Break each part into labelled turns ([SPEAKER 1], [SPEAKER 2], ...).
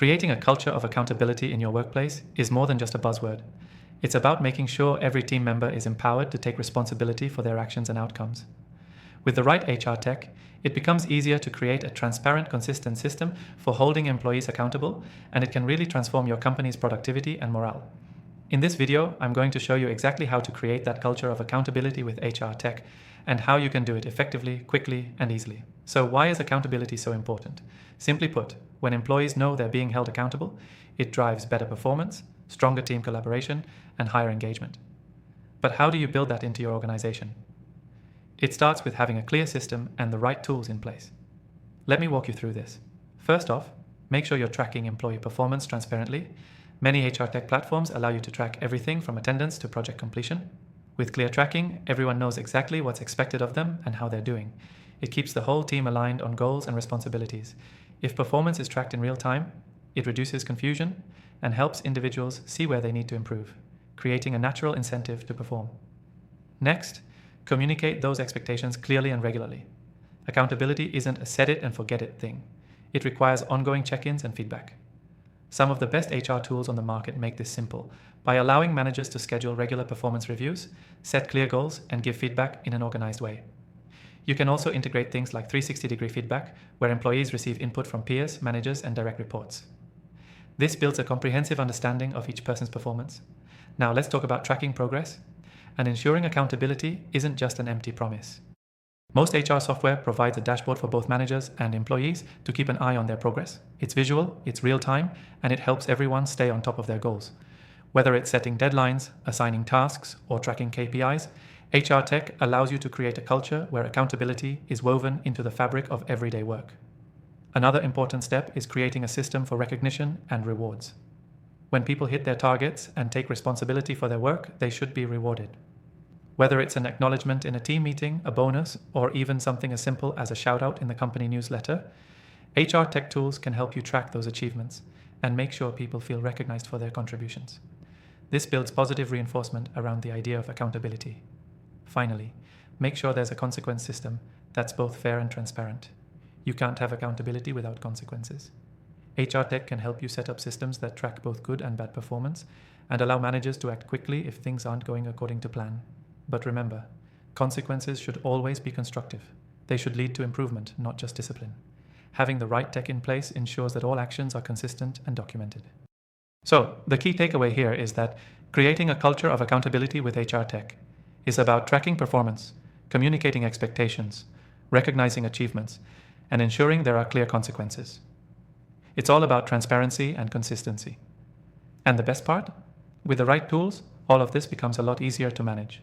[SPEAKER 1] Creating a culture of accountability in your workplace is more than just a buzzword. It's about making sure every team member is empowered to take responsibility for their actions and outcomes. With the right HR tech, it becomes easier to create a transparent, consistent system for holding employees accountable, and it can really transform your company's productivity and morale. In this video, I'm going to show you exactly how to create that culture of accountability with HR tech and how you can do it effectively, quickly, and easily. So why is accountability so important? Simply put, when employees know they're being held accountable, it drives better performance, stronger team collaboration, and higher engagement. But how do you build that into your organization? It starts with having a clear system and the right tools in place. Let me walk you through this. First off, make sure you're tracking employee performance transparently. Many HR tech platforms allow you to track everything from attendance to project completion. With clear tracking, everyone knows exactly what's expected of them and how they're doing. It keeps the whole team aligned on goals and responsibilities. If performance is tracked in real time, it reduces confusion and helps individuals see where they need to improve, creating a natural incentive to perform. Next, communicate those expectations clearly and regularly. Accountability isn't a set it and forget it thing. It requires ongoing check-ins and feedback. Some of the best HR tools on the market make this simple by allowing managers to schedule regular performance reviews, set clear goals, and give feedback in an organized way. You can also integrate things like 360-degree feedback, where employees receive input from peers, managers, and direct reports. This builds a comprehensive understanding of each person's performance. Now let's talk about tracking progress. And ensuring accountability isn't just an empty promise. Most HR software provides a dashboard for both managers and employees to keep an eye on their progress. It's visual, it's real time, and it helps everyone stay on top of their goals. Whether it's setting deadlines, assigning tasks, or tracking KPIs, HR tech allows you to create a culture where accountability is woven into the fabric of everyday work. Another important step is creating a system for recognition and rewards. When people hit their targets and take responsibility for their work, they should be rewarded. Whether it's an acknowledgement in a team meeting, a bonus, or even something as simple as a shout-out in the company newsletter, HR tech tools can help you track those achievements and make sure people feel recognized for their contributions. This builds positive reinforcement around the idea of accountability. Finally, make sure there's a consequence system that's both fair and transparent. You can't have accountability without consequences. HR tech can help you set up systems that track both good and bad performance and allow managers to act quickly if things aren't going according to plan. But remember, consequences should always be constructive. They should lead to improvement, not just discipline. Having the right tech in place ensures that all actions are consistent and documented. So, the key takeaway here is that creating a culture of accountability with HR tech is about tracking performance, communicating expectations, recognizing achievements, and ensuring there are clear consequences. It's all about transparency and consistency. And the best part? With the right tools, all of this becomes a lot easier to manage.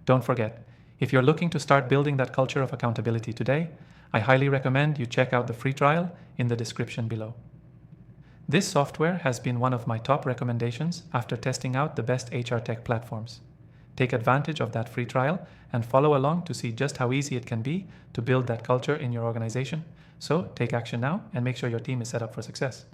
[SPEAKER 1] Don't forget, if you're looking to start building that culture of accountability today, I highly recommend you check out the free trial in the description below. This software has been one of my top recommendations after testing out the best HR tech platforms. Take advantage of that free trial and follow along to see just how easy it can be to build that culture in your organization. So take action now and make sure your team is set up for success.